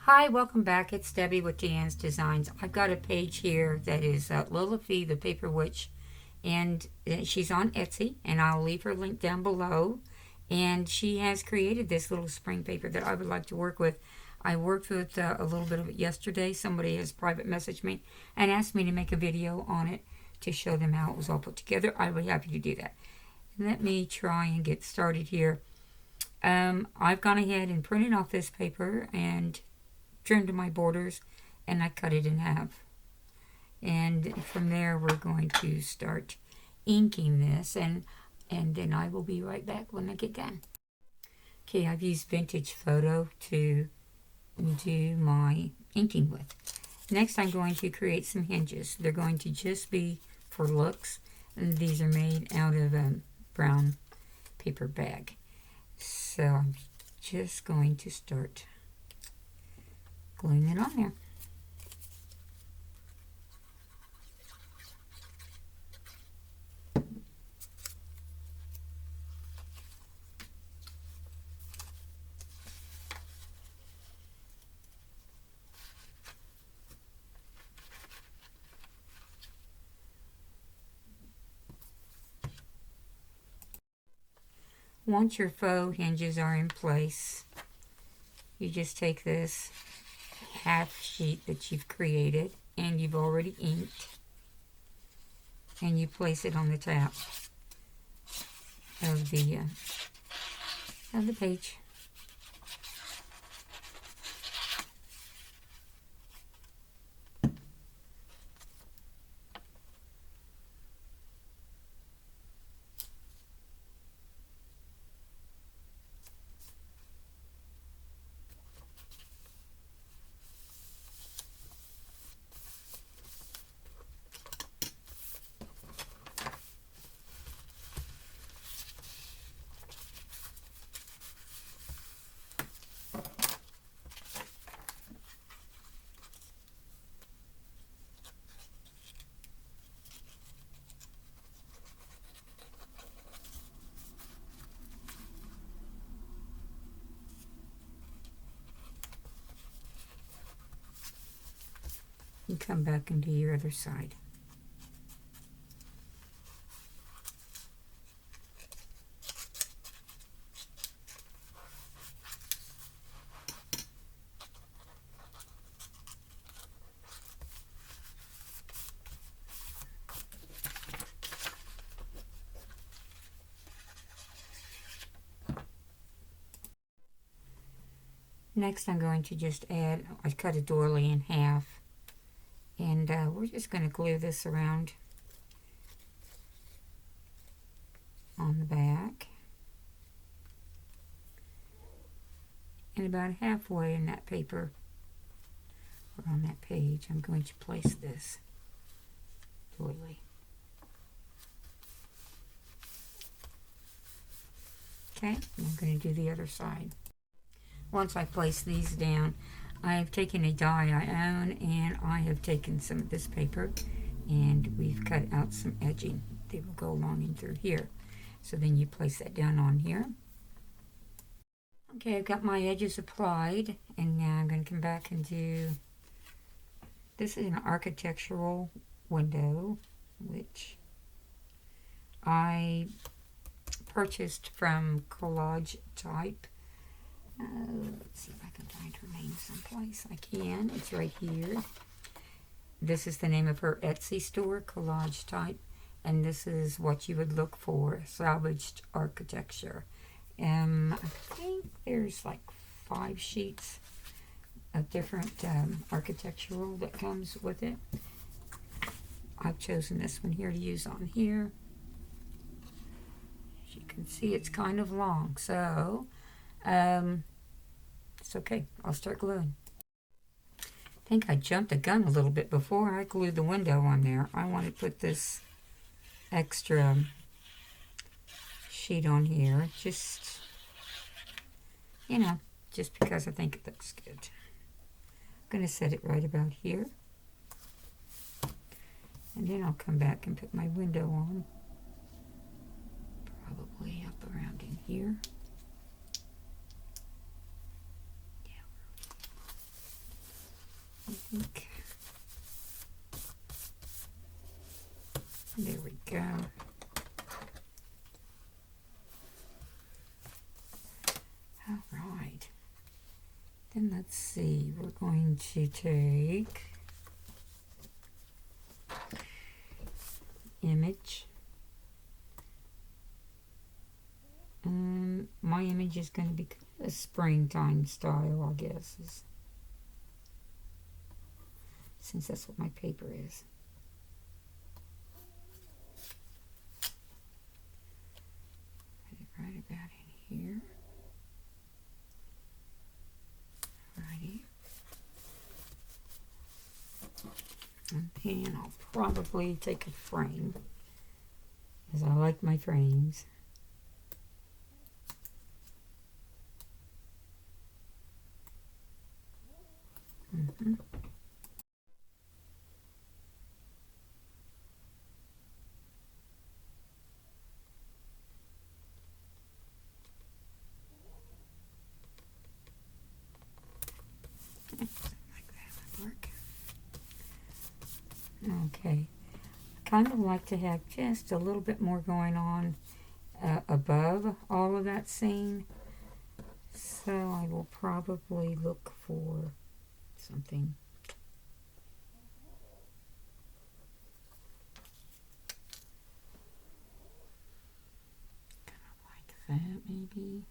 Hi, welcome back. It's Debbie with D.Ann's Designs. I've got a page here that is Lila Fee, the Paper Witch, and she's on Etsy, and I'll leave her link down below. And she has created this little spring paper that I would like to work with. I worked with a little bit of it yesterday. Somebody has private messaged me and asked me to make a video on it to show them how it was all put together. I'd be happy to do that. Let me try and get started here. I've gone ahead and printed off this paper and trimmed my borders, and I cut it in half. And from there we're going to start inking this, and then I will be right back when I get done. Okay, I've used vintage photo to do my inking with. Next I'm going to create some hinges. They're going to just be for looks, and these are made out of a brown paper bag. So I'm just going to start gluing it on there. Once your faux hinges are in place, you just take this half sheet that you've created and you've already inked, and you place it on the top of the page. And come back and do your other side. Next I'm going to just add, I cut a doily in half, and we're just going to glue this around on the back. And about halfway in that paper, or on that page, I'm going to place this doily. Okay, I'm going to do the other side. Once I place these down, I have taken a die I own, and I have taken some of this paper, and we've cut out some edging. They will go along in through here. So then you place that down on here. Okay, I've got my edges applied, and now I'm going to come back and do, this is an architectural window, which I purchased from Collage type. Let's see if I can find her name someplace. I can. It's right here. This is the name of her Etsy store, Collage type, and this is what you would look for: salvaged architecture. I think there's like 5 sheets of different architectural that comes with it. I've chosen this one here to use on here. As you can see, it's kind of long, so it's okay. I'll start gluing. I think I jumped the gun a little bit before I glued the window on there. I want to put this extra sheet on here, just, you know, just because I think it looks good. I'm going to set it right about here, and then I'll come back and put my window on, probably up around in here. think. There we go. All right. Then let's see. We're going to take image. My image is going to be a springtime style, I guess, since that's what my paper is. Put it right about in here. Righty. And then I'll probably take a frame, because I like my frames. Mm-hmm. Like that would work. Okay. I kind of like to have just a little bit more going on above all of that scene. So I will probably look for something. Kind of like that, maybe.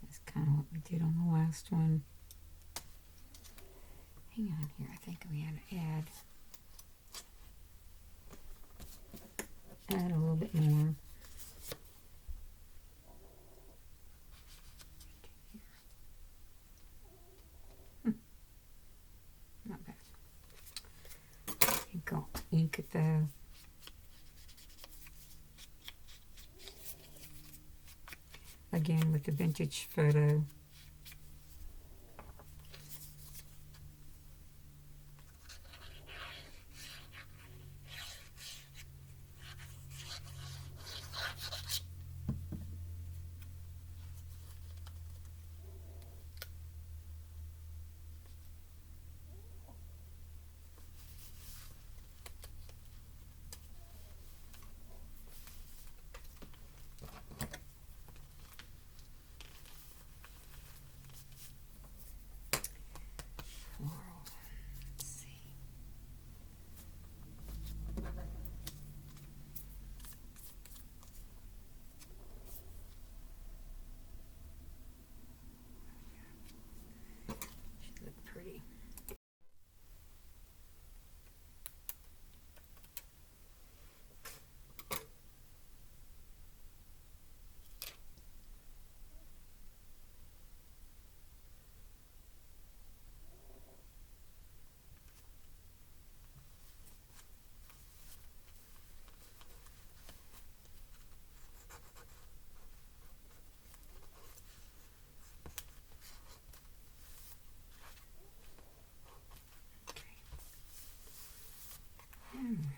That's kind of what we did on the last one. Hang on here, I think we had to add a little bit more. Not bad. Ink it though. Again with the vintage photo.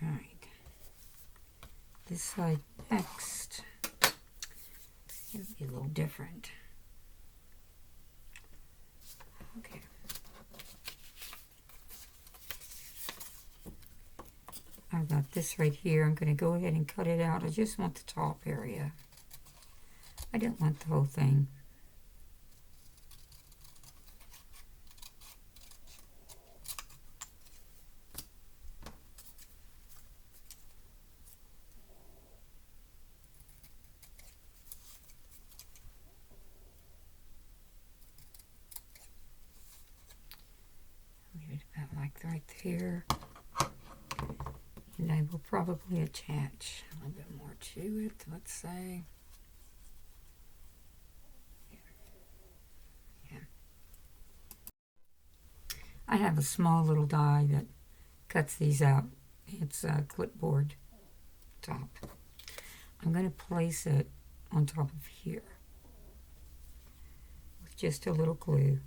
Alright. This side next. It'll be a little different. Okay. I've got this right here. I'm going to go ahead and cut it out. I just want the top area. I don't want the whole thing. Leave it about like right there. And I will probably attach a little bit more to it, let's say. Yeah. I have a small little die that cuts these out. It's a clipboard top. I'm going to place it on top of here with just a little glue.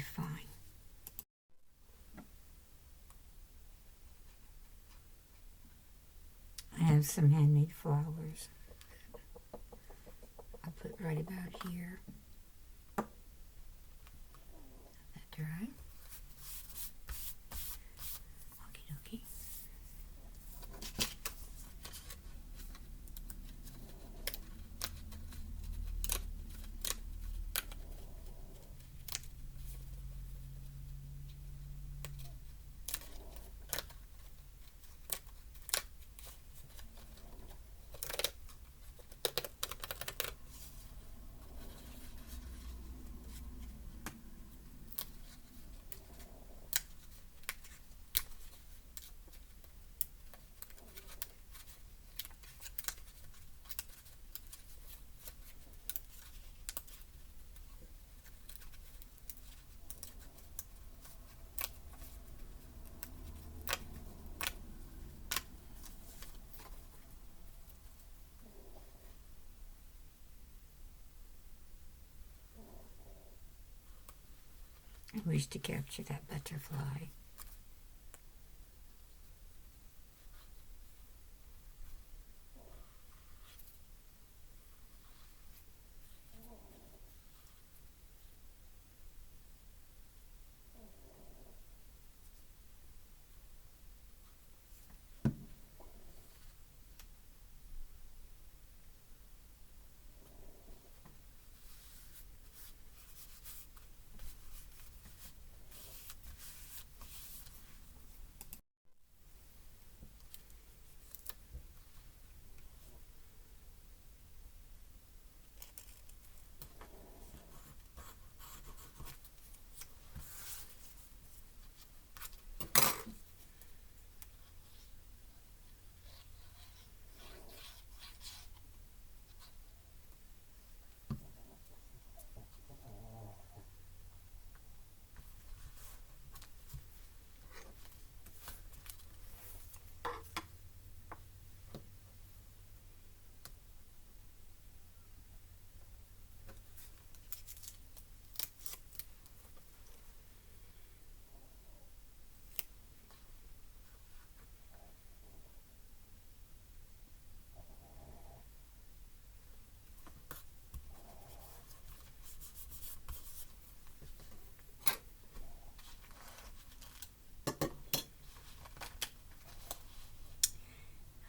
fine. I have some handmade flowers. I'll put right about here. Let that dry. Okie dokie. I wish to capture that butterfly.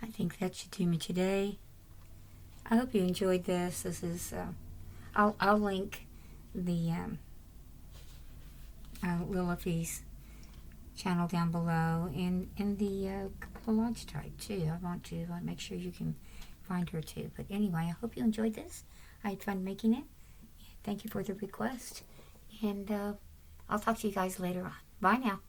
I think that should do me today. I hope you enjoyed this. This is, I'll link the Lilify's channel down below, and the collage type too. I want to make sure you can find her too. But anyway, I hope you enjoyed this. I had fun making it. Thank you for the request, and I'll talk to you guys later on. Bye now.